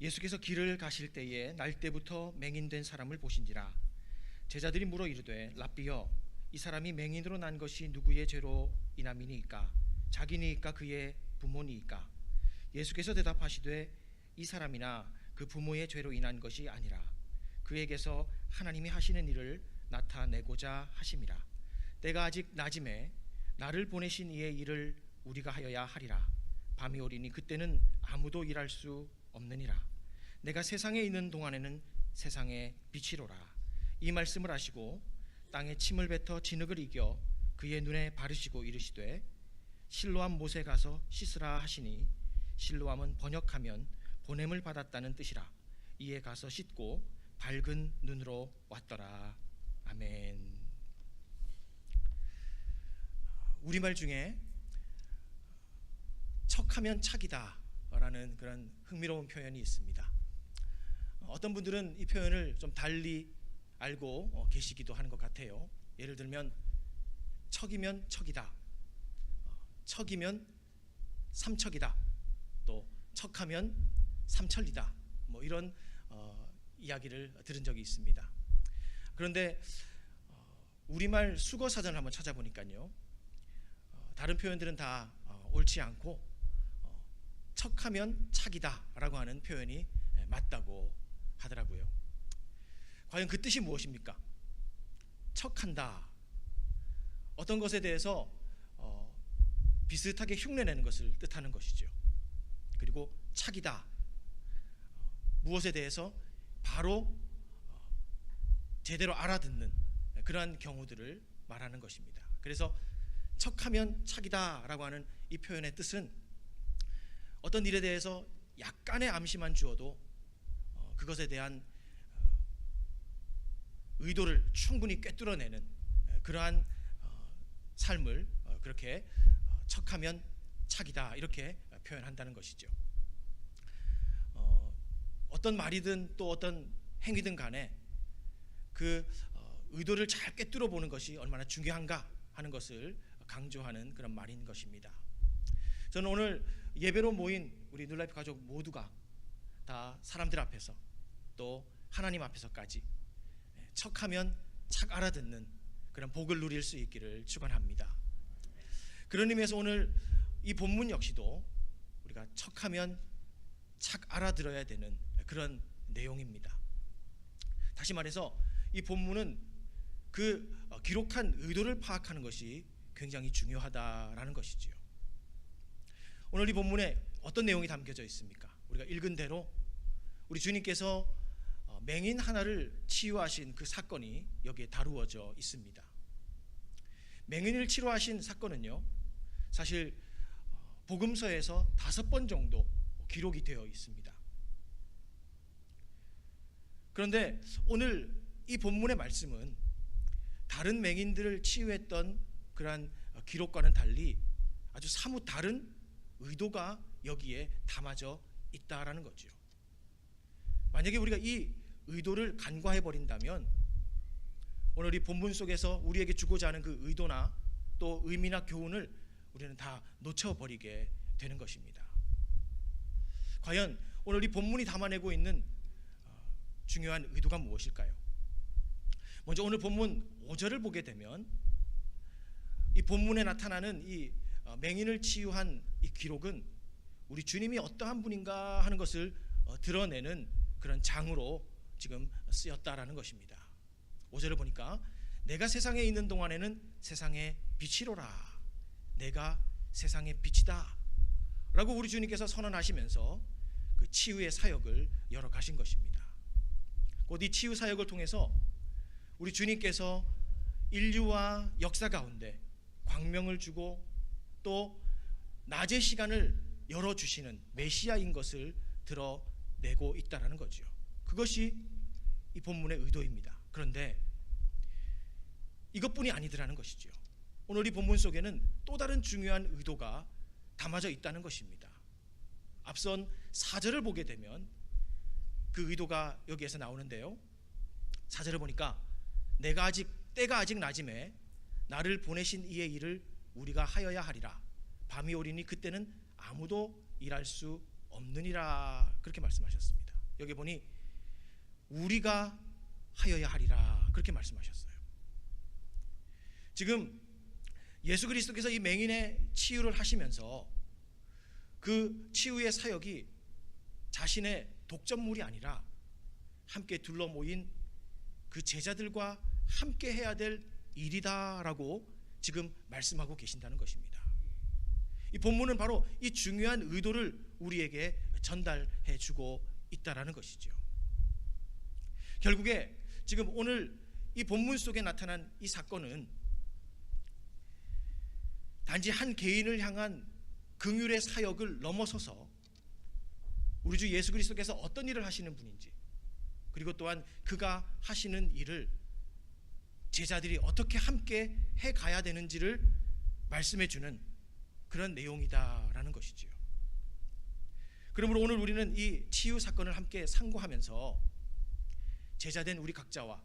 예수께서 길을 가실 때에 날때부터 맹인된 사람을 보신지라. 제자들이 물어 이르되 랍비여, 이 사람이 맹인으로 난 것이 누구의 죄로 인함이니이까? 자기니이까 그의 부모니이까? 예수께서 대답하시되 이 사람이나 그 부모의 죄로 인한 것이 아니라 그에게서 하나님이 하시는 일을 나타내고자 하심이라. 때가 아직 낮음에 나를 보내신 이의 일을 우리가 하여야 하리라. 밤이 오리니 그때는 아무도 일할 수 없느니라. 내가 세상에 있는 동안에는 세상의 빛이로라. 이 말씀을 하시고 땅에 침을 뱉어 진흙을 이겨 그의 눈에 바르시고 이르시되 실로암 못에 가서 씻으라 하시니, 실로암은 번역하면 보냄을 받았다는 뜻이라. 이에 가서 씻고 밝은 눈으로 왔더라. 아멘. 우리말 중에 척하면 착이다 라는 그런 흥미로운 표현이 있습니다. 어떤 분들은 이 표현을 좀 달리 알고 계시기도 하는 것 같아요. 예를 들면 척이면 척이다, 척이면 삼척이다, 또 척하면 삼천리다, 뭐 이런 이야기를 들은 적이 있습니다. 그런데 우리말 수거사전을 한번 찾아보니까요, 다른 표현들은 다 옳지 않고 척하면 착이다 라고 하는 표현이 맞다고 하더라고요. 과연 그 뜻이 무엇입니까? 척한다, 어떤 것에 대해서 비슷하게 흉내내는 것을 뜻하는 것이죠. 그리고 착이다, 무엇에 대해서 바로 제대로 알아듣는 그러한 경우들을 말하는 것입니다. 그래서 척하면 착이다 라고 하는 이 표현의 뜻은 어떤 일에 대해서 약간의 암시만 주어도 그것에 대한 의도를 충분히 꿰뚫어내는 그러한 삶을 그렇게 척하면 착이다 이렇게 표현한다는 것이죠. 어떤 말이든 또 어떤 행위든 간에 그 의도를 잘 꿰뚫어 보는 것이 얼마나 중요한가 하는 것을 강조하는 그런 말인 것입니다. 저는 오늘 예배로 모인 우리 뉴라이프 가족 모두가 다 사람들 앞에서 또 하나님 앞에서까지 척하면 착 알아듣는 그런 복을 누릴 수 있기를 축원합니다. 그런 의미에서 오늘 이 본문 역시도 우리가 척하면 착 알아들어야 되는 그런 내용입니다. 다시 말해서 이 본문은 그 기록한 의도를 파악하는 것이 굉장히 중요하다라는 것이지요. 오늘 이 본문에 어떤 내용이 담겨져 있습니까? 우리가 읽은 대로 우리 주님께서 맹인 하나를 치유하신 그 사건이 여기에 다루어져 있습니다. 맹인을 치료하신 사건은요, 사실 복음서에서 5번 정도 기록이 되어 있습니다. 그런데 오늘 이 본문의 말씀은 다른 맹인들을 치유했던 그러한 기록과는 달리 아주 사뭇 다른 의도가 여기에 담아져 있다라는 거죠. 만약에 우리가 이 의도를 간과해 버린다면 오늘 이 본문 속에서 우리에게 주고자 하는 그 의도나 또 의미나 교훈을 우리는 다 놓쳐버리게 되는 것입니다. 과연 오늘 이 본문이 담아내고 있는 중요한 의도가 무엇일까요? 먼저 오늘 본문 5절을 보게 되면 이 본문에 나타나는 이 맹인을 치유한 이 기록은 우리 주님이 어떠한 분인가 하는 것을 드러내는 그런 장으로 지금 쓰였다라는 것입니다. 5절을 보니까 내가 세상에 있는 동안에는 세상의 빛이로라. 내가 세상의 빛이다 라고 우리 주님께서 선언하시면서 그 치유의 사역을 열어가신 것입니다. 곧 이 치유 사역을 통해서 우리 주님께서 인류와 역사 가운데 광명을 주고 또 낮의 시간을 열어주시는 메시아인 것을 드러내고 있다는 거죠. 그것이 이 본문의 의도입니다. 그런데 이것뿐이 아니더라는 것이죠. 오늘 이 본문 속에는 또 다른 중요한 의도가 담아져 있다는 것입니다. 앞선 4절을 보게 되면 그 의도가 여기에서 나오는데요, 4절을 보니까 때가 아직 낮음에 나를 보내신 이의 일을 우리가 하여야 하리라. 밤이 오리니 그때는 아무도 일할 수 없느니라. 그렇게 말씀하셨습니다. 여기 보니 우리가 하여야 하리라 그렇게 말씀하셨어요. 지금 예수 그리스도께서 이 맹인의 치유를 하시면서 그 치유의 사역이 자신의 독점물이 아니라 함께 둘러 모인 그 제자들과 함께 해야 될 일이다라고 지금 말씀하고 계신다는 것입니다. 이 본문은 바로 이 중요한 의도를 우리에게 전달해 주고 있다라는 것이죠. 결국에 지금 오늘 이 본문 속에 나타난 이 사건은 단지 한 개인을 향한 긍휼의 사역을 넘어서서 우리 주 예수 그리스도께서 어떤 일을 하시는 분인지, 그리고 또한 그가 하시는 일을 제자들이 어떻게 함께 해가야 되는지를 말씀해 주는 그런 내용이다라는 것이지요. 그러므로 오늘 우리는 이 치유 사건을 함께 상고하면서 제자된 우리 각자와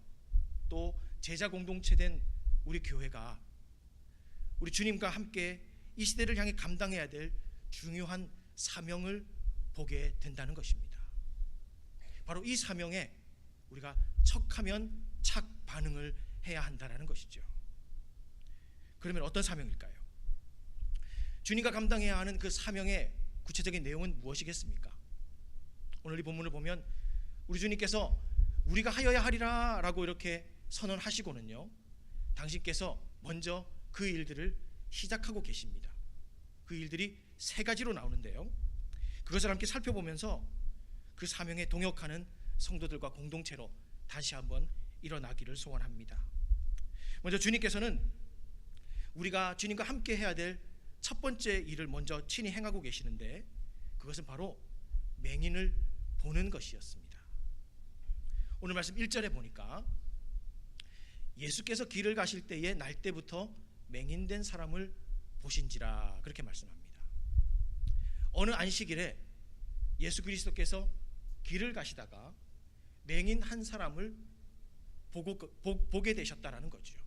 또 제자 공동체된 우리 교회가 우리 주님과 함께 이 시대를 향해 감당해야 될 중요한 사명을 보게 된다는 것입니다. 바로 이 사명에 우리가 척하면 착 반응을 해야 한다는 것이죠. 그러면 어떤 사명일까요? 주님과 감당해야 하는 그 사명의 구체적인 내용은 무엇이겠습니까? 오늘 이 본문을 보면 우리 주님께서 우리가 하여야 하리라 라고 이렇게 선언하시고는요, 당신께서 먼저 그 일들을 시작하고 계십니다. 그 일들이 세 가지로 나오는데요, 그것을 함께 살펴보면서 그 사명에 동역하는 성도들과 공동체로 다시 한번 일어나기를 소원합니다. 먼저 주님께서는 우리가 주님과 함께 해야 될 첫 번째 일을 먼저 친히 행하고 계시는데, 그것은 바로 맹인을 보는 것이었습니다. 오늘 말씀 1절에 보니까 예수께서 길을 가실 때에 날 때부터 맹인된 사람을 보신지라 그렇게 말씀합니다. 어느 안식일에 예수 그리스도께서 길을 가시다가 맹인 한 사람을 보게 되셨다라는 거죠.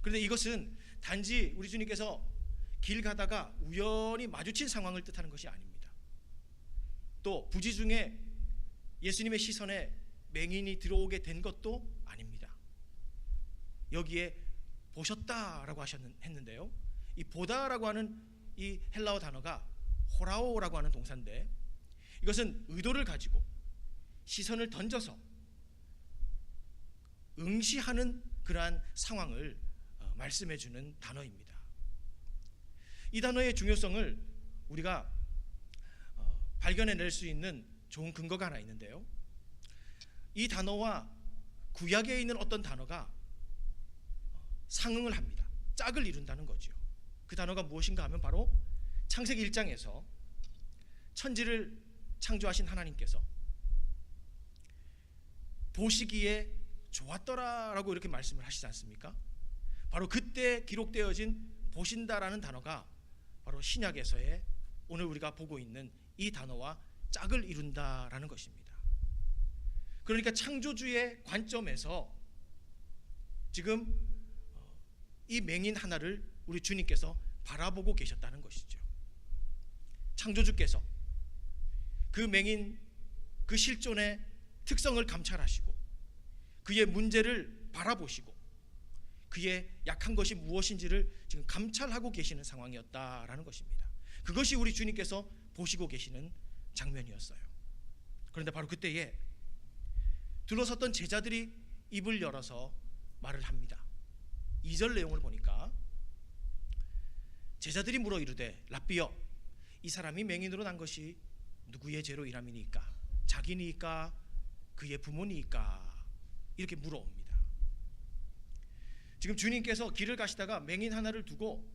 그런데 이것은 단지 우리 주님께서 길 가다가 우연히 마주친 상황을 뜻하는 것이 아닙니다. 또 부지 중에 예수님의 시선에 맹인이 들어오게 된 것도 아닙니다. 여기에 보셨다라고 했는데요, 이 보다라고 하는 이 헬라어 단어가 호라오라고 하는 동사인데, 이것은 의도를 가지고 시선을 던져서 응시하는 그러한 상황을 말씀해 주는 단어입니다. 이 단어의 중요성을 우리가 발견해낼 수 있는 좋은 근거가 하나 있는데요, 이 단어와 구약에 있는 어떤 단어가 상응을 합니다. 짝을 이룬다는 거죠. 그 단어가 무엇인가 하면 바로 창세기 1장에서 천지를 창조하신 하나님께서 보시기에 좋았더라라고 이렇게 말씀을 하시지 않습니까? 바로 그때 기록되어진 보신다라는 단어가 바로 신약에서의 오늘 우리가 보고 있는 이 단어와 짝을 이룬다라는 것입니다. 그러니까 창조주의 관점에서 지금 이 맹인 하나를 우리 주님께서 바라보고 계셨다는 것이죠. 창조주께서 그 맹인, 그 실존의 특성을 감찰하시고 그의 문제를 바라보시고 그의 약한 것이 무엇인지를 지금 감찰하고 계시는 상황이었다라는 것입니다. 그것이 우리 주님께서 보시고 계시는 장면이었어요. 그런데 바로 그때에 둘러섰던 제자들이 입을 열어서 말을 합니다. 2절 내용을 보니까 제자들이 물어 이르되 랍비여, 이 사람이 맹인으로 난 것이 누구의 죄로 인함이니까? 자기니까 그의 부모니까? 이렇게 물어옵니다. 지금 주님께서 길을 가시다가 맹인 하나를 두고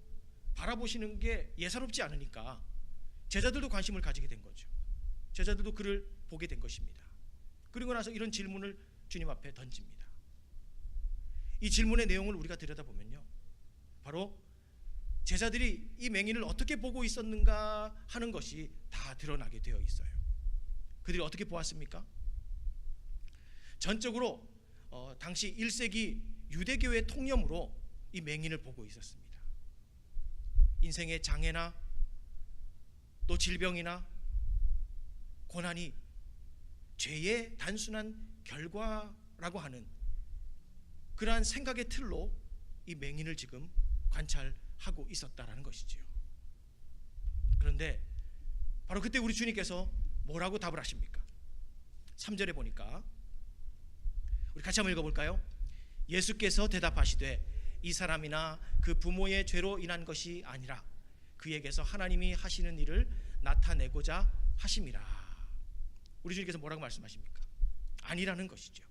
바라보시는 게 예사롭지 않으니까 제자들도 관심을 가지게 된 거죠. 제자들도 그를 보게 된 것입니다. 그리고 나서 이런 질문을 주님 앞에 던집니다. 이 질문의 내용을 우리가 들여다보면요, 바로 제자들이 이 맹인을 어떻게 보고 있었는가 하는 것이 다 드러나게 되어 있어요. 그들이 어떻게 보았습니까? 전적으로 당시 1세기 유대교의 통념으로 이 맹인을 보고 있었습니다. 인생의 장애나 또 질병이나 고난이 죄의 단순한 결과라고 하는 그러한 생각의 틀로 이 맹인을 지금 관찰하고 있었다라는 것이지요. 그런데 바로 그때 우리 주님께서 뭐라고 답을 하십니까? 3절에 보니까 우리 같이 한번 읽어볼까요? 예수께서 대답하시되 이 사람이나 그 부모의 죄로 인한 것이 아니라 그에게서 하나님이 하시는 일을 나타내고자 하심이라. 우리 주님께서 뭐라고 말씀하십니까? 아니라는 것이죠.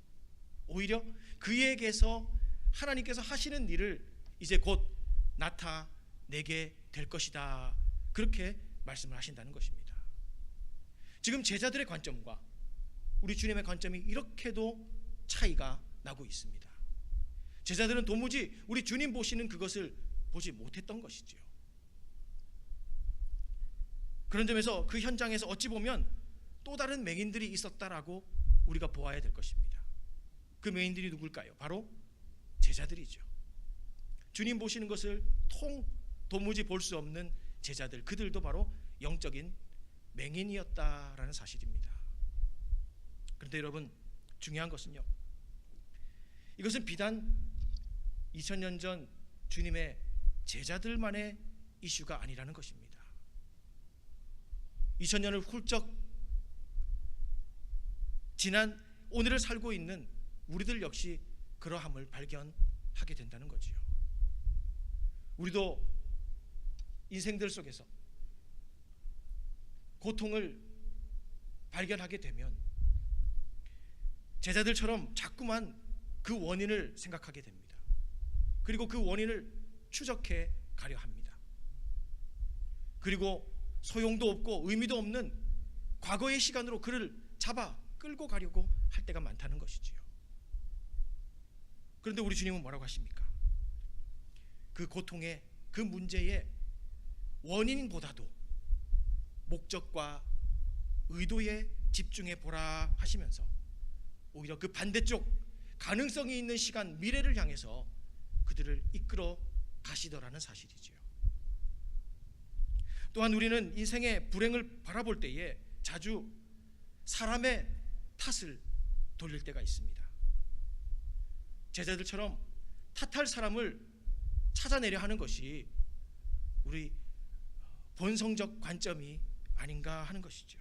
오히려 그에게서 하나님께서 하시는 일을 이제 곧 나타내게 될 것이다, 그렇게 말씀을 하신다는 것입니다. 지금 제자들의 관점과 우리 주님의 관점이 이렇게도 차이가 나고 있습니다. 제자들은 도무지 우리 주님 보시는 그것을 보지 못했던 것이지요. 그런 점에서 그 현장에서 어찌 보면 또 다른 맹인들이 있었다라고 우리가 보아야 될 것입니다. 그 맹인들이 누굴까요? 바로 제자들이죠. 주님 보시는 것을 도무지 볼 수 없는 제자들, 그들도 바로 영적인 맹인이었다라는 사실입니다. 그런데 여러분, 중요한 것은요, 이것은 비단 2000년 전 주님의 제자들만의 이슈가 아니라는 것입니다. 2000년을 훌쩍 지난 오늘을 살고 있는 우리들 역시 그러함을 발견하게 된다는 거지요. 우리도 인생들 속에서 고통을 발견하게 되면 제자들처럼 자꾸만 그 원인을 생각하게 됩니다. 그리고 그 원인을 추적해 가려 합니다. 그리고 소용도 없고 의미도 없는 과거의 시간으로 그를 잡아 끌고 가려고 할 때가 많다는 것이지요. 그런데 우리 주님은 뭐라고 하십니까? 그 고통의, 그 문제의 원인보다도 목적과 의도에 집중해 보라 하시면서 오히려 그 반대쪽 가능성이 있는 시간, 미래를 향해서 그들을 이끌어 가시더라는 사실이지요. 또한 우리는 인생의 불행을 바라볼 때에 자주 사람의 탓을 돌릴 때가 있습니다. 제자들처럼 탓할 사람을 찾아내려 하는 것이 우리 본성적 관점이 아닌가 하는 것이죠.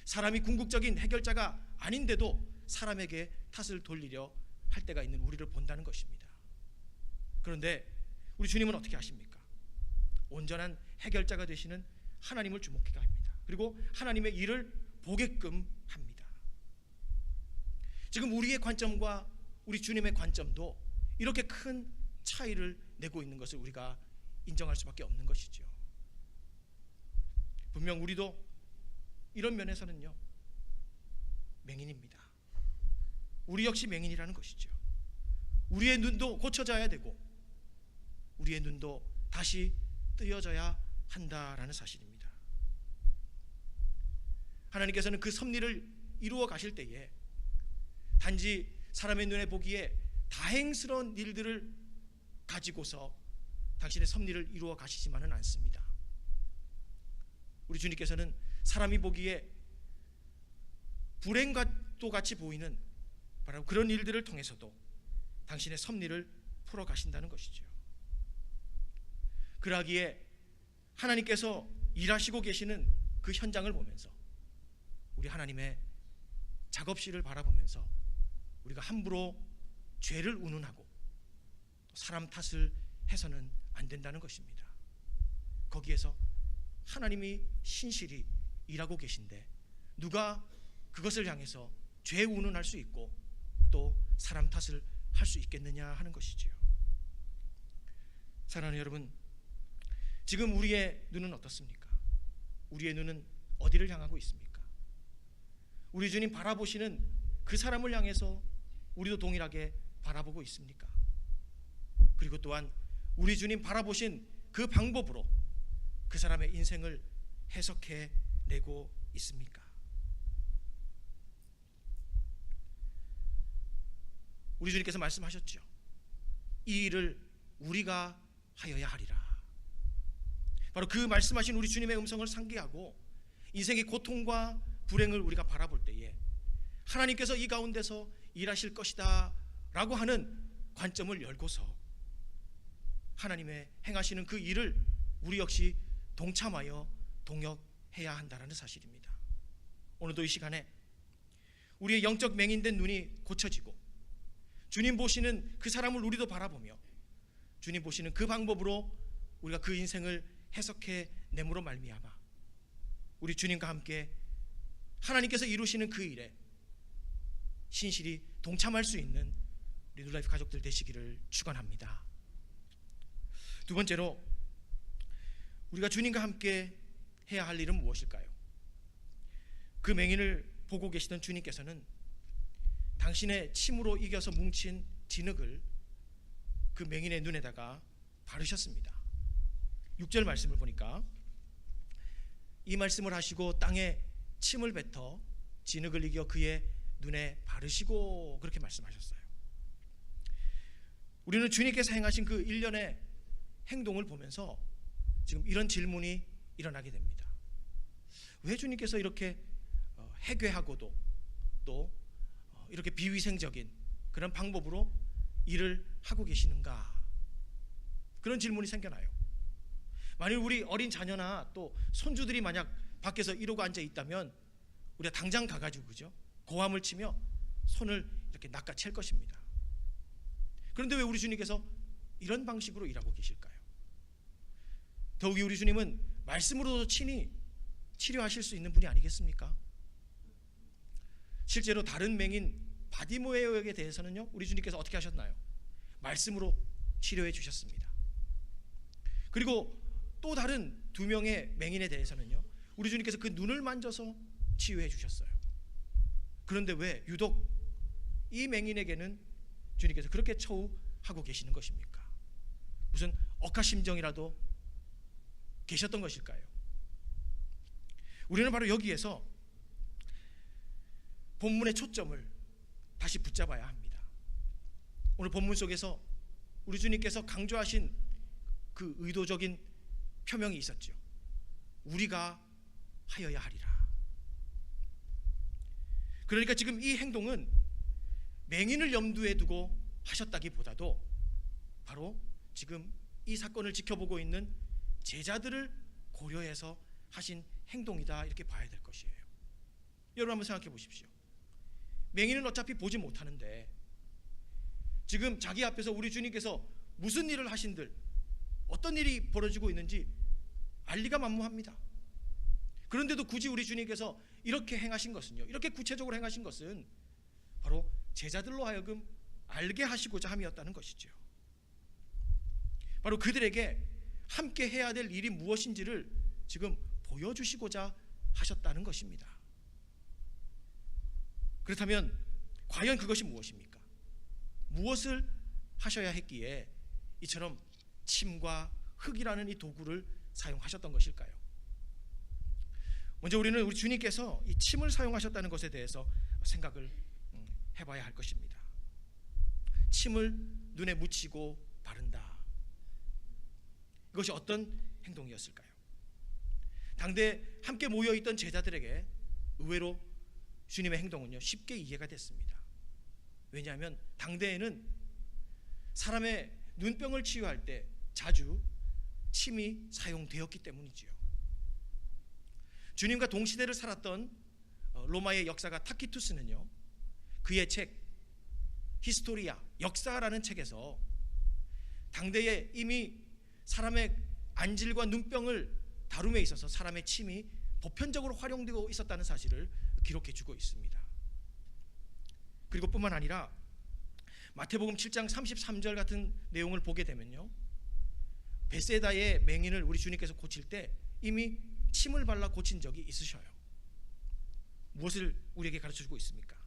사람이 궁극적인 해결자가 아닌데도 사람에게 탓을 돌리려 할 때가 있는 우리를 본다는 것입니다. 그런데 우리 주님은 어떻게 하십니까? 온전한 해결자가 되시는 하나님을 주목해야 합니다. 그리고 하나님의 일을 보게끔 합니다. 지금 우리의 관점과 우리 주님의 관점도 이렇게 큰 차이를 내고 있는 것을 우리가 인정할 수밖에 없는 것이죠. 분명 우리도 이런 면에서는요, 맹인입니다. 우리 역시 맹인이라는 것이죠. 우리의 눈도 고쳐져야 되고 우리의 눈도 다시 뜨여져야 한다라는 사실입니다. 하나님께서는 그 섭리를 이루어 가실 때에 단지 사람의 눈에 보기에 다행스러운 일들을 가지고서 당신의 섭리를 이루어 가시지만은 않습니다. 우리 주님께서는 사람이 보기에 불행과도 같이 보이는 바로 그런 일들을 통해서도 당신의 섭리를 풀어 가신다는 것이죠. 그러기에 하나님께서 일하시고 계시는 그 현장을 보면서 우리 하나님의 작업실을 바라보면서 우리가 함부로 죄를 운운하고 사람 탓을 해서는 안 된다는 것입니다. 거기에서 하나님이 신실히 일하고 계신데 누가 그것을 향해서 죄 운운할 수 있고 또 사람 탓을 할 수 있겠느냐 하는 것이지요. 사랑하는 여러분, 지금 우리의 눈은 어떻습니까? 우리의 눈은 어디를 향하고 있습니까? 우리 주님 바라보시는 그 사람을 향해서 우리도 동일하게 바라보고 있습니까? 그리고 또한 우리 주님 바라보신 그 방법으로 그 사람의 인생을 해석해 내고 있습니까? 우리 주님께서 말씀하셨죠. 이 일을 우리가 하여야 하리라. 바로 그 말씀하신 우리 주님의 음성을 상기하고 인생의 고통과 불행을 우리가 바라볼 때에 하나님께서 이 가운데서 일하실 것이다 라고 하는 관점을 열고서 하나님의 행하시는 그 일을 우리 역시 동참하여 동역해야 한다는 사실입니다. 오늘도 이 시간에 우리의 영적 맹인된 눈이 고쳐지고 주님 보시는 그 사람을 우리도 바라보며 주님 보시는 그 방법으로 우리가 그 인생을 해석해 내므로 말미암아 우리 주님과 함께 하나님께서 이루시는 그 일에 신실히 동참할 수 있는 우리 뉴라이프 가족들 되시기를 축원합니다. 두 번째로 우리가 주님과 함께 해야 할 일은 무엇일까요? 그 맹인을 보고 계시던 주님께서는 당신의 침으로 이겨서 뭉친 진흙을 그 맹인의 눈에다가 바르셨습니다. 6절 말씀을 보니까 이 말씀을 하시고 땅에 침을 뱉어 진흙을 이겨 그의 눈에 바르시고 그렇게 말씀하셨어요. 우리는 주님께서 행하신 그 일련의 행동을 보면서 지금 이런 질문이 일어나게 됩니다. 왜 주님께서 이렇게 해괴하고도 또 이렇게 비위생적인 그런 방법으로 일을 하고 계시는가? 그런 질문이 생겨나요. 만일 우리 어린 자녀나 또 손주들이 만약 밖에서 이러고 앉아 있다면 우리가 당장 가가지고 그죠? 고함을 치며 손을 이렇게 낚아챌 것입니다. 그런데 왜 우리 주님께서 이런 방식으로 일하고 계실까요? 더욱이 우리 주님은 말씀으로도 친히 치료하실 수 있는 분이 아니겠습니까? 실제로 다른 맹인 바디모에어에게 대해서는요, 우리 주님께서 어떻게 하셨나요? 말씀으로 치료해 주셨습니다. 그리고 또 다른 두 명의 맹인에 대해서는요, 우리 주님께서 그 눈을 만져서 치유해 주셨어요. 그런데 왜 유독 이 맹인에게는 주님께서 그렇게 처우하고 계시는 것입니까? 무슨 억하심정이라도 계셨던 것일까요? 우리는 바로 여기에서 본문의 초점을 다시 붙잡아야 합니다. 오늘 본문 속에서 우리 주님께서 강조하신 그 의도적인 표명이 있었죠. 우리가 하여야 하리라. 그러니까 지금 이 행동은 맹인을 염두에 두고 하셨다기보다도 바로 지금 이 사건을 지켜보고 있는 제자들을 고려해서 하신 행동이다, 이렇게 봐야 될 것이에요. 여러분 한번 생각해 보십시오. 맹인은 어차피 보지 못하는데 지금 자기 앞에서 우리 주님께서 무슨 일을 하신들, 어떤 일이 벌어지고 있는지 알리가 만무합니다. 그런데도 굳이 우리 주님께서 이렇게 행하신 것은요, 이렇게 구체적으로 행하신 것은 바로 제자들로 하여금 알게 하시고자 함이었다는 것이죠. 바로 그들에게 함께 해야 될 일이 무엇인지를 지금 보여주시고자 하셨다는 것입니다. 그렇다면 과연 그것이 무엇입니까? 무엇을 하셔야 했기에 이처럼 침과 흙이라는 이 도구를 사용하셨던 것일까요? 먼저 우리는 우리 주님께서 이 침을 사용하셨다는 것에 대해서 생각을 해봐야 할 것입니다. 침을 눈에 묻히고 바른다. 이것이 어떤 행동이었을까요? 당대 함께 모여있던 제자들에게 의외로 주님의 행동은요, 쉽게 이해가 됐습니다. 왜냐하면 당대에는 사람의 눈병을 치유할 때 자주 침이 사용되었기 때문이지요. 주님과 동시대를 살았던 로마의 역사가 타키투스는요, 그의 책 히스토리아, 역사라는 책에서 당대에 이미 사람의 안질과 눈병을 다룸에 있어서 사람의 침이 보편적으로 활용되고 있었다는 사실을 기록해 주고 있습니다. 그리고 뿐만 아니라 마태복음 7장 33절 같은 내용을 보게 되면요, 베세다의 맹인을 우리 주님께서 고칠 때 이미 침을 발라 고친 적이 있으셔요. 무엇을 우리에게 가르쳐주고 있습니까?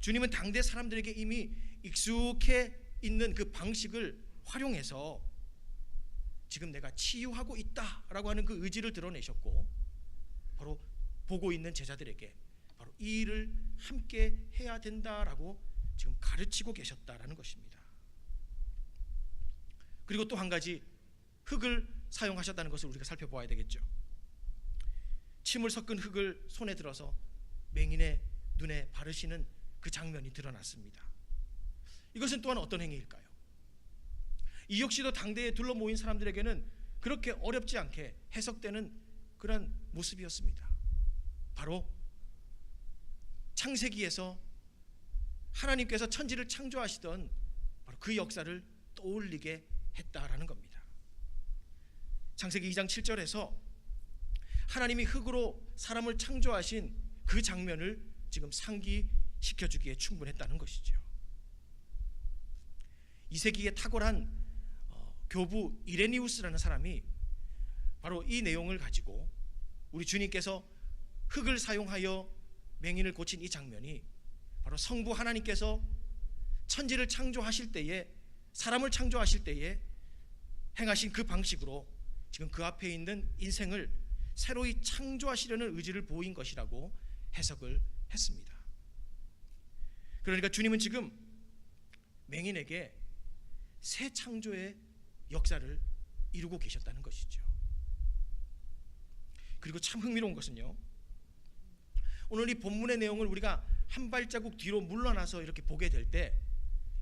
주님은 당대 사람들에게 이미 익숙해 있는 그 방식을 활용해서 지금 내가 치유하고 있다라고 하는 그 의지를 드러내셨고, 바로 보고 있는 제자들에게 바로 이 일을 함께 해야 된다라고 지금 가르치고 계셨다라는 것입니다. 그리고 또 한 가지, 흙을 사용하셨다는 것을 우리가 살펴보아야 되겠죠. 침을 섞은 흙을 손에 들어서 맹인의 눈에 바르시는 그 장면이 드러났습니다. 이것은 또한 어떤 행위일까요? 이 역시도 당대에 둘러 모인 사람들에게는 그렇게 어렵지 않게 해석되는 그런 모습이었습니다. 바로 창세기에서 하나님께서 천지를 창조하시던 바로 그 역사를 떠올리게 했다라는 겁니다. 창세기 2장 7절에서 하나님이 흙으로 사람을 창조하신 그 장면을 지금 상기시켜주기에 충분했다는 것이죠. 2세기에 탁월한 교부 이레니우스라는 사람이 바로 이 내용을 가지고 우리 주님께서 흙을 사용하여 맹인을 고친 이 장면이 바로 성부 하나님께서 천지를 창조하실 때에, 사람을 창조하실 때에 행하신 그 방식으로 지금 그 앞에 있는 인생을 새로이 창조하시려는 의지를 보인 것이라고 해석을 했습니다. 그러니까 주님은 지금 맹인에게 새 창조의 역사를 이루고 계셨다는 것이죠. 그리고 참 흥미로운 것은요, 오늘 이 본문의 내용을 우리가 한 발자국 뒤로 물러나서 이렇게 보게 될 때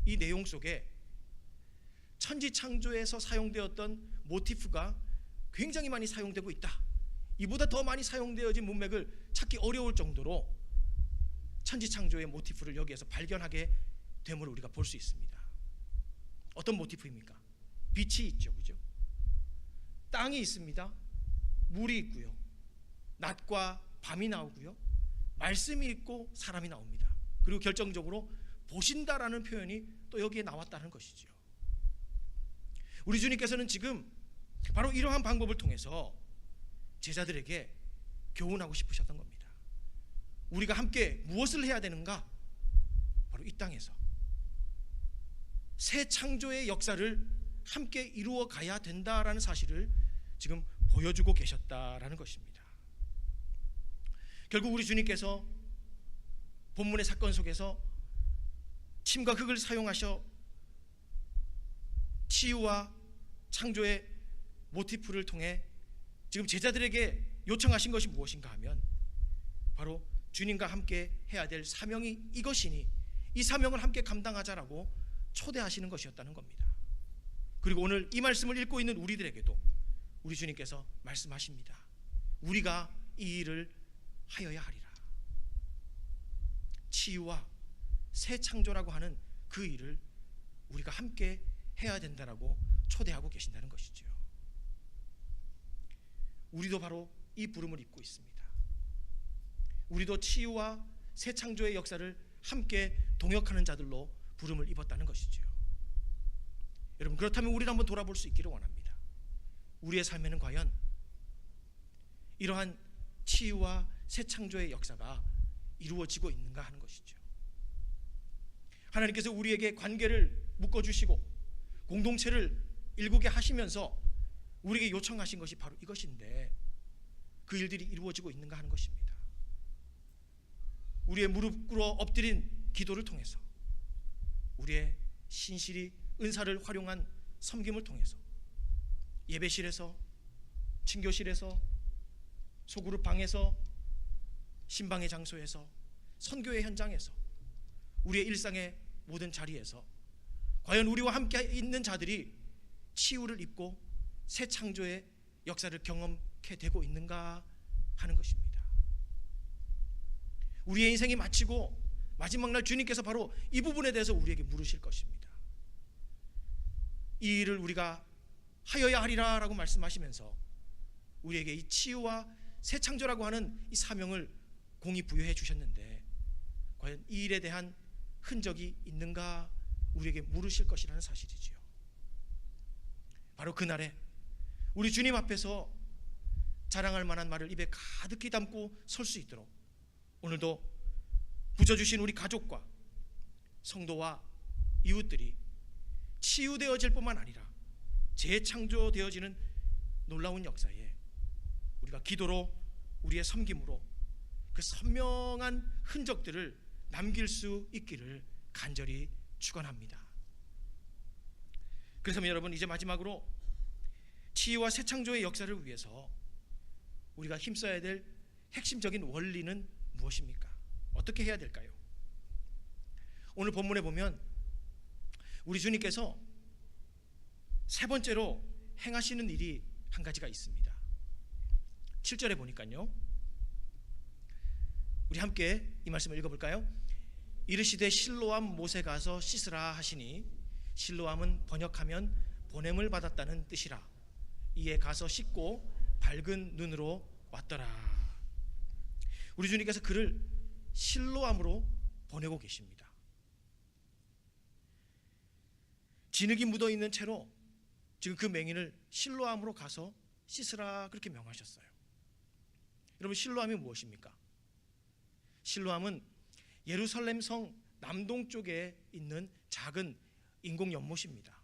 이 내용 속에 천지 창조에서 사용되었던 모티프가 굉장히 많이 사용되고 있다, 이보다 더 많이 사용되어진 문맥을 찾기 어려울 정도로 천지 창조의 모티프를 여기에서 발견하게 됨을 우리가 볼 수 있습니다. 어떤 모티프입니까? 빛이 있죠, 그죠? 땅이 있습니다. 물이 있고요. 낮과 밤이 나오고요. 말씀이 있고 사람이 나옵니다. 그리고 결정적으로 보신다라는 표현이 또 여기에 나왔다는 것이죠. 우리 주님께서는 지금 바로 이러한 방법을 통해서 제자들에게 교훈하고 싶으셨던 겁니다. 우리가 함께 무엇을 해야 되는가? 바로 이 땅에서 새 창조의 역사를 함께 이루어 가야 된다라는 사실을 지금 보여주고 계셨다라는 것입니다. 결국 우리 주님께서 본문의 사건 속에서 침과 흙을 사용하셔 치유와 창조의 모티프를 통해 지금 제자들에게 요청하신 것이 무엇인가 하면 바로 주님과 함께 해야 될 사명이 이것이니 이 사명을 함께 감당하자라고 초대하시는 것이었다는 겁니다. 그리고 오늘 이 말씀을 읽고 있는 우리들에게도 우리 주님께서 말씀하십니다. 우리가 이 일을 하여야 하리라. 치유와 새 창조라고 하는 그 일을 우리가 함께 해야 된다라고 초대하고 계신다는 것이죠. 우리도 바로 이 부름을 입고 있습니다. 우리도 치유와 새 창조의 역사를 함께 동역하는 자들로 부름을 입었다는 것이죠. 여러분, 그렇다면 우리를 한번 돌아볼 수 있기를 원합니다. 우리의 삶에는 과연 이러한 치유와 새 창조의 역사가 이루어지고 있는가 하는 것이죠. 하나님께서 우리에게 관계를 묶어주시고 공동체를 일구게 하시면서 우리에게 요청하신 것이 바로 이것인데 그 일들이 이루어지고 있는가 하는 것입니다. 우리의 무릎 꿇어 엎드린 기도를 통해서, 우리의 신실히 은사를 활용한 섬김을 통해서, 예배실에서, 친교실에서, 소그룹 방에서, 신방의 장소에서, 선교의 현장에서, 우리의 일상의 모든 자리에서 과연 우리와 함께 있는 자들이 치유를 입고 새 창조의 역사를 경험케 되고 있는가 하는 것입니다. 우리의 인생이 마치고 마지막 날 주님께서 바로 이 부분에 대해서 우리에게 물으실 것입니다. 이 일을 우리가 하여야 하리라 라고 말씀하시면서 우리에게 이 치유와 새 창조라고 하는 이 사명을 공히 부여해 주셨는데 과연 이 일에 대한 흔적이 있는가 우리에게 물으실 것이라는 사실이지요. 바로 그날에 우리 주님 앞에서 자랑할 만한 말을 입에 가득히 담고 설 수 있도록 오늘도 부져주신 우리 가족과 성도와 이웃들이 치유되어질 뿐만 아니라 재창조되어지는 놀라운 역사에 우리가 기도로, 우리의 섬김으로 그 선명한 흔적들을 남길 수 있기를 간절히 축원합니다. 그래서 여러분, 이제 마지막으로 치유와 새 창조의 역사를 위해서 우리가 힘써야 될 핵심적인 원리는 무엇입니까? 어떻게 해야 될까요? 오늘 본문에 보면 우리 주님께서 세 번째로 행하시는 일이 한 가지가 있습니다. 7절에 보니까요, 우리 함께 이 말씀을 읽어볼까요? 이르시되 실로암 못에 가서 씻으라 하시니, 실로암은 번역하면 보냄을 받았다는 뜻이라. 이에 가서 씻고 밝은 눈으로 왔더라. 우리 주님께서 그를 실로암으로 보내고 계십니다. 진흙이 묻어있는 채로 지금 그 맹인을 실로암으로 가서 씻으라 그렇게 명하셨어요. 여러분, 실로암이 무엇입니까? 실로암은 예루살렘 성 남동쪽에 있는 작은 인공 연못입니다.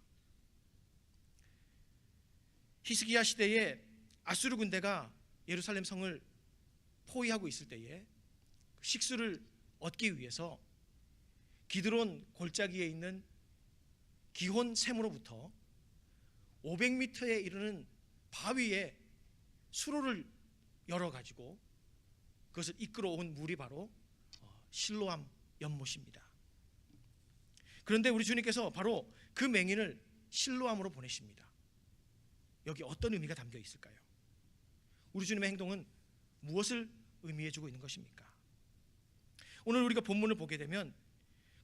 히스기야 시대에 아수르 군대가 예루살렘 성을 포위하고 있을 때에 식수를 얻기 위해서 기드론 골짜기에 있는 기혼 샘으로부터 500m에 이르는 바위에 수로를 열어가지고 그것을 이끌어온 물이 바로 실로암 연못입니다. 그런데 우리 주님께서 바로 그 맹인을 실로암으로 보내십니다. 여기 어떤 의미가 담겨 있을까요? 우리 주님의 행동은 무엇을 의미해주고 있는 것입니까? 오늘 우리가 본문을 보게 되면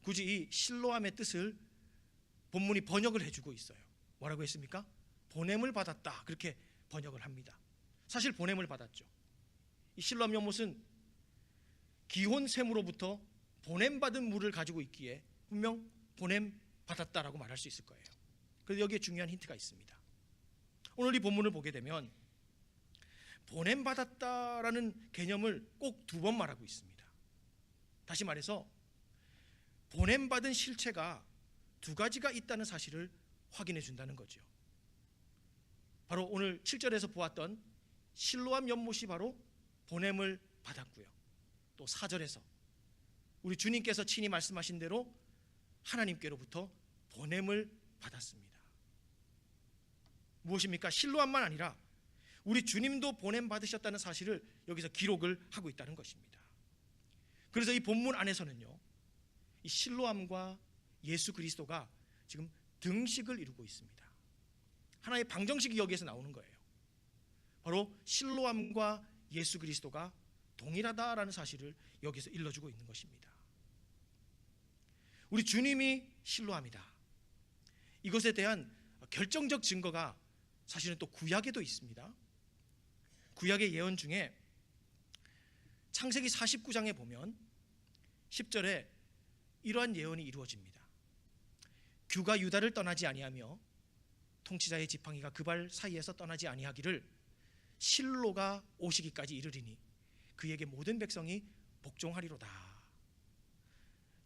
굳이 이 실로암의 뜻을 본문이 번역을 해주고 있어요. 뭐라고 했습니까? 보냄을 받았다, 그렇게 번역을 합니다. 사실 보냄을 받았죠. 이 실로암 연못은 기혼샘으로부터 보냄받은 물을 가지고 있기에 분명 보냄 받았다라고 말할 수 있을 거예요. 그래서 여기에 중요한 힌트가 있습니다. 오늘 이 본문을 보게 되면 보냄 받았다라는 개념을 꼭 2번 말하고 있습니다. 다시 말해서 보냄 받은 실체가 2가지가 있다는 사실을 확인해 준다는 거죠. 바로 오늘 7절에서 보았던 실로암 연못이 바로 보냄을 받았고요. 또 4절에서 우리 주님께서 친히 말씀하신 대로 하나님께로부터 보냄을 받았습니다. 무엇입니까? 실로암만 아니라 우리 주님도 보냄 받으셨다는 사실을 여기서 기록을 하고 있다는 것입니다. 그래서 이 본문 안에서는요, 이 실로암과 예수 그리스도가 지금 등식을 이루고 있습니다. 하나의 방정식이 여기에서 나오는 거예요. 바로 실로암과 예수 그리스도가 동일하다라는 사실을 여기서 일러주고 있는 것입니다. 우리 주님이 실로암이다, 이것에 대한 결정적 증거가 사실은 또 구약에도 있습니다. 구약의 예언 중에 창세기 49장에 보면 10절에 이러한 예언이 이루어집니다. 규가 유다를 떠나지 아니하며 통치자의 지팡이가 그 발 사이에서 떠나지 아니하기를 실로가 오시기까지 이르리니 그에게 모든 백성이 복종하리로다.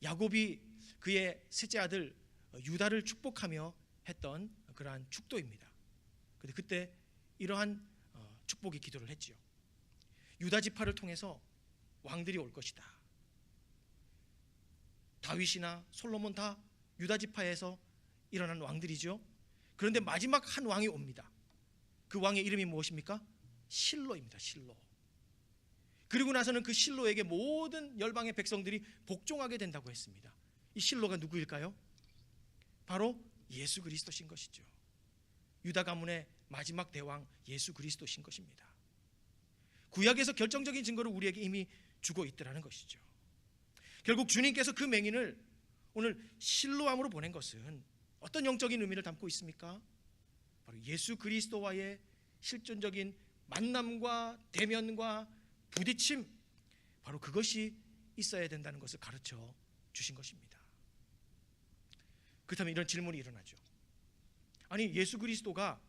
야곱이 그의 셋째 아들 유다를 축복하며 했던 그러한 축도입니다. 근데 그때 이러한 축복의 기도를 했지요. 유다 지파를 통해서 왕들이 올 것이다. 다윗이나 솔로몬 다 유다 지파에서 일어난 왕들이죠. 그런데 마지막 한 왕이 옵니다. 그 왕의 이름이 무엇입니까? 실로입니다. 실로. 그리고 나서는 그 실로에게 모든 열방의 백성들이 복종하게 된다고 했습니다. 이 실로가 누구일까요? 바로 예수 그리스도신 것이죠. 유다 가문의 마지막 대왕 예수 그리스도신 것입니다. 구약에서 결정적인 증거를 우리에게 이미 주고 있더라는 것이죠. 결국 주님께서 그 맹인을 오늘 실로암으로 보낸 것은 어떤 영적인 의미를 담고 있습니까? 바로 예수 그리스도와의 실존적인 만남과 대면과 부딪힘, 바로 그것이 있어야 된다는 것을 가르쳐 주신 것입니다. 그렇다면 이런 질문이 일어나죠. 아니, 예수 그리스도가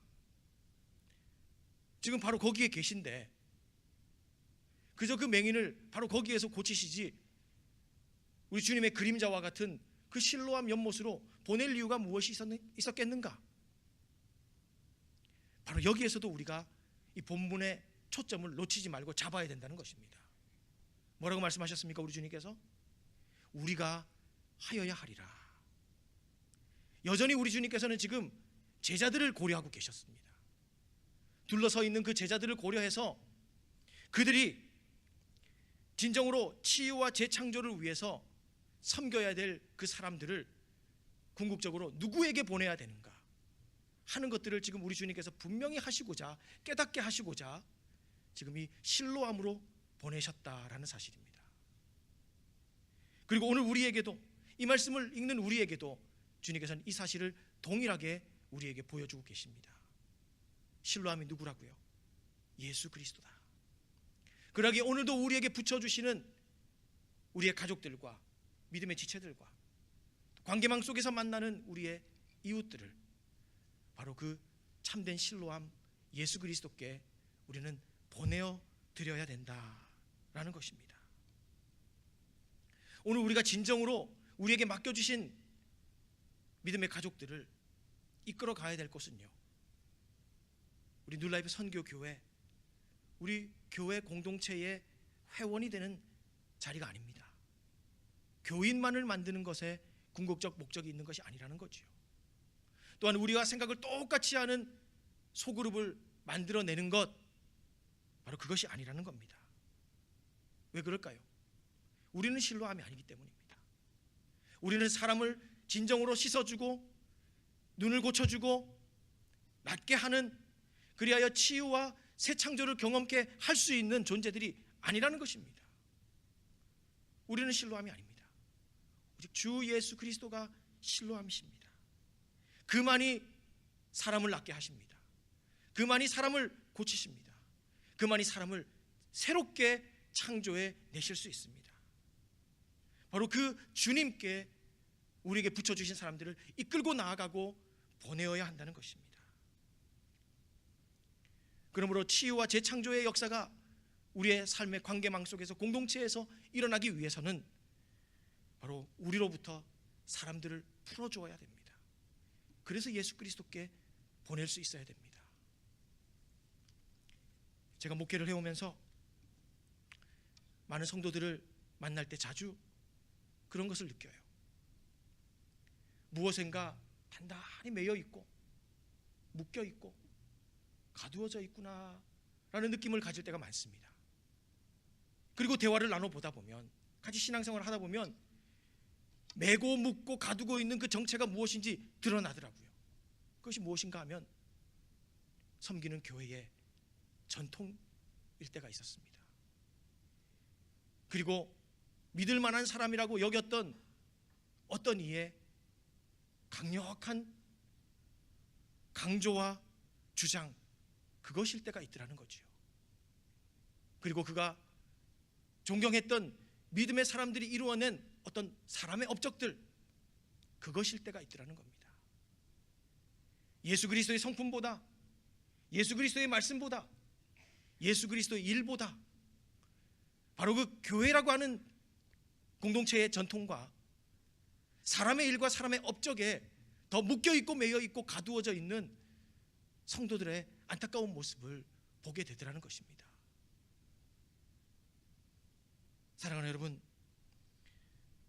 지금 바로 거기에 계신데 그저 그 맹인을 바로 거기에서 고치시지 우리 주님의 그림자와 같은 그 실로암 연못으로 보낼 이유가 무엇이 있었겠는가? 바로 여기에서도 우리가 이 본문의 초점을 놓치지 말고 잡아야 된다는 것입니다. 뭐라고 말씀하셨습니까? 우리 주님께서 우리가 하여야 하리라. 여전히 우리 주님께서는 지금 제자들을 고려하고 계셨습니다. 둘러서 있는 그 제자들을 고려해서 그들이 진정으로 치유와 재창조를 위해서 섬겨야 될 그 사람들을 궁극적으로 누구에게 보내야 되는가 하는 것들을 지금 우리 주님께서 분명히 하시고자, 깨닫게 하시고자 지금 이 실로암으로 보내셨다라는 사실입니다. 그리고 오늘 우리에게도, 이 말씀을 읽는 우리에게도 주님께서는 이 사실을 동일하게 우리에게 보여주고 계십니다. 실로암이 누구라고요? 예수 그리스도다. 그러기에 오늘도 우리에게 붙여주시는 우리의 가족들과 믿음의 지체들과 관계망 속에서 만나는 우리의 이웃들을 바로 그 참된 실로암 예수 그리스도께 우리는 보내어 드려야 된다라는 것입니다. 오늘 우리가 진정으로 우리에게 맡겨주신 믿음의 가족들을 이끌어 가야 될 것은요, 우리 뉴라이프 선교교회, 우리 교회 공동체의 회원이 되는 자리가 아닙니다. 교인만을 만드는 것에 궁극적 목적이 있는 것이 아니라는 거지요. 또한 우리와 생각을 똑같이 하는 소그룹을 만들어내는 것, 바로 그것이 아니라는 겁니다. 왜 그럴까요? 우리는 실로암이 아니기 때문입니다. 우리는 사람을 진정으로 씻어주고 눈을 고쳐주고 낫게 하는, 그리하여 치유와 새 창조를 경험케 할 수 있는 존재들이 아니라는 것입니다. 우리는 실로암이 아닙니다. 오직 주 예수 그리스도가 실로암이십니다. 그만이 사람을 낫게 하십니다. 그만이 사람을 고치십니다. 그만이 사람을 새롭게 창조해 내실 수 있습니다. 바로 그 주님께 우리에게 붙여주신 사람들을 이끌고 나아가고 보내어야 한다는 것입니다. 그러므로 치유와 재창조의 역사가 우리의 삶의 관계망 속에서, 공동체에서 일어나기 위해서는 바로 우리로부터 사람들을 풀어주어야 됩니다. 그래서 예수 그리스도께 보낼 수 있어야 됩니다. 제가 목회를 해오면서 많은 성도들을 만날 때 자주 그런 것을 느껴요. 무엇인가 단단히 매여 있고 묶여 있고 가두어져 있구나 라는 느낌을 가질 때가 많습니다. 그리고 대화를 나눠보다 보면, 같이 신앙생활을 하다 보면 매고 묶고 가두고 있는 그 정체가 무엇인지 드러나더라고요. 그것이 무엇인가 하면 섬기는 교회의 전통일 때가 있었습니다. 그리고 믿을 만한 사람이라고 여겼던 어떤 이의 강력한 강조와 주장, 그것일 때가 있더라는 거죠. 그리고 그가 존경했던 믿음의 사람들이 이루어낸 어떤 사람의 업적들, 그것일 때가 있더라는 겁니다. 예수 그리스도의 성품보다, 예수 그리스도의 말씀보다, 예수 그리스도의 일보다 바로 그 교회라고 하는 공동체의 전통과 사람의 일과 사람의 업적에 더 묶여있고 매여있고 가두어져 있는 성도들의 안타까운 모습을 보게 되더라는 것입니다. 사랑하는 여러분,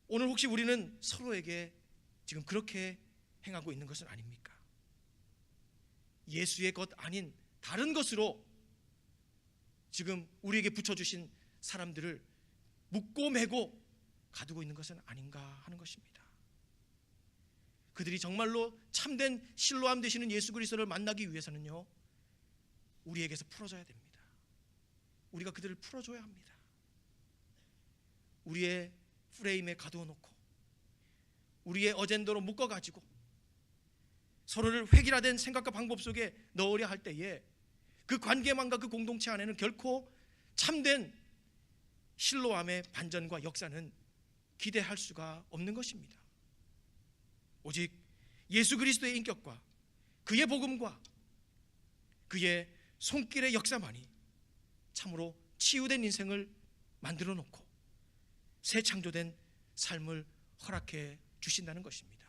오늘 혹시 우리는 서로에게 지금 그렇게 행하고 있는 것은 아닙니까? 예수의 것 아닌 다른 것으로 지금 우리에게 붙여주신 사람들을 묶고 매고 가두고 있는 것은 아닌가 하는 것입니다. 그들이 정말로 참된 실로암 되시는 예수 그리스도를 만나기 위해서는요, 우리에게서 풀어져야 됩니다. 우리가 그들을 풀어줘야 합니다. 우리의 프레임에 가두어 놓고 우리의 어젠더로 묶어가지고 서로를 획일화된 생각과 방법 속에 넣으려 할 때에 그 관계망과 그 공동체 안에는 결코 참된 실로암의 반전과 역사는 기대할 수가 없는 것입니다. 오직 예수 그리스도의 인격과 그의 복음과 그의 손길의 역사만이 참으로 치유된 인생을 만들어 놓고 새 창조된 삶을 허락해 주신다는 것입니다.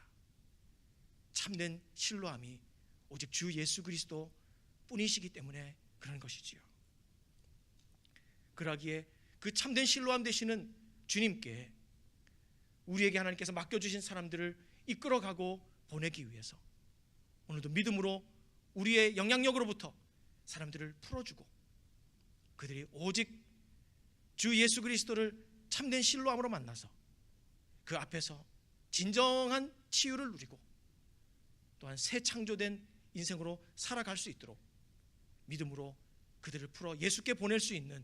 참된 실로암이 오직 주 예수 그리스도 뿐이시기 때문에 그런 것이지요. 그러기에 그 참된 실로암 되시는 주님께 우리에게 하나님께서 맡겨주신 사람들을 이끌어가고 보내기 위해서 오늘도 믿음으로 우리의 영향력으로부터 사람들을 풀어주고 그들이 오직 주 예수 그리스도를 참된 실로암으로 만나서 그 앞에서 진정한 치유를 누리고 또한 새 창조된 인생으로 살아갈 수 있도록 믿음으로 그들을 풀어 예수께 보낼 수 있는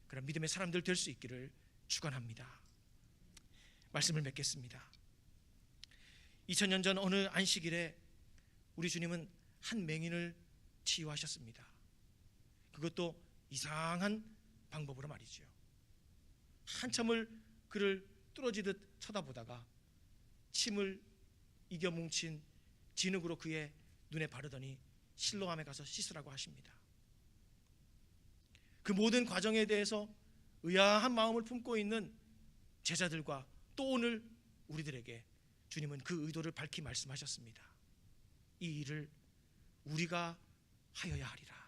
그런 믿음의 사람들 될 수 있기를 축원합니다. 말씀을 맺겠습니다. 2000년 전 어느 안식일에 우리 주님은 한 맹인을 치유하셨습니다. 그것도 이상한 방법으로 말이죠. 한참을 그를 뚫어지듯 쳐다보다가 침을 이겨 뭉친 진흙으로 그의 눈에 바르더니 실로암에 가서 씻으라고 하십니다. 그 모든 과정에 대해서 의아한 마음을 품고 있는 제자들과 또 오늘 우리들에게 주님은 그 의도를 밝히 말씀하셨습니다. 이 일을 우리가 하여야 하리라.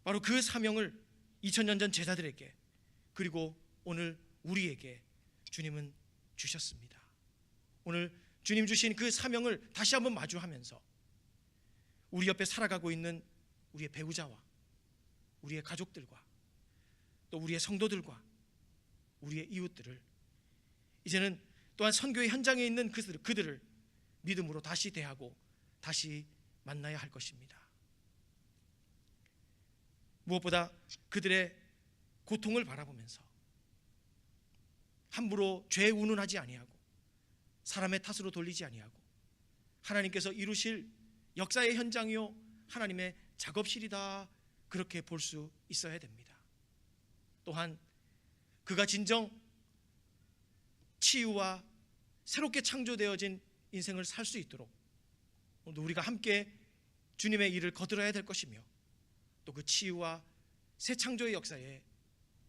바로 그 사명을 2000년 전 제자들에게 그리고 오늘 우리에게 주님은 주셨습니다. 오늘 주님 주신 그 사명을 다시 한번 마주하면서 우리 옆에 살아가고 있는 우리의 배우자와 우리의 가족들과 또 우리의 성도들과 우리의 이웃들을 이제는 또한 선교의 현장에 있는 그들을 믿음으로 다시 대하고 다시 만나야 할 것입니다. 무엇보다 그들의 고통을 바라보면서 함부로 죄 운운하지 아니하고 사람의 탓으로 돌리지 아니하고 하나님께서 이루실 역사의 현장이요 하나님의 작업실이다 그렇게 볼 수 있어야 됩니다. 또한 그가 진정 치유와 새롭게 창조되어진 인생을 살 수 있도록 오늘 우리가 함께 주님의 일을 거들어야 될 것이며 또 그 치유와 새 창조의 역사에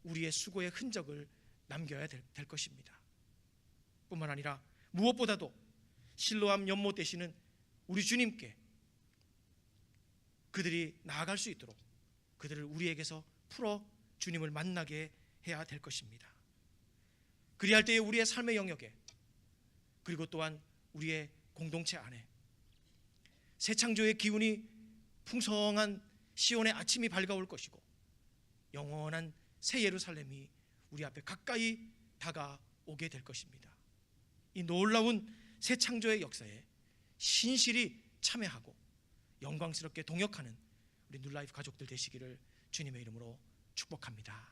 우리의 수고의 흔적을 남겨야 될 것입니다. 뿐만 아니라 무엇보다도 실로암 연못 되시는 우리 주님께 그들이 나아갈 수 있도록 그들을 우리에게서 풀어 주님을 만나게 해야 될 것입니다. 그리할 때에 우리의 삶의 영역에 그리고 또한 우리의 공동체 안에 새 창조의 기운이 풍성한 시온의 아침이 밝아올 것이고 영원한 새 예루살렘이 우리 앞에 가까이 다가오게 될 것입니다. 이 놀라운 새 창조의 역사에 신실히 참여하고 영광스럽게 동역하는 우리 뉴라이프 가족들 되시기를 주님의 이름으로 축복합니다.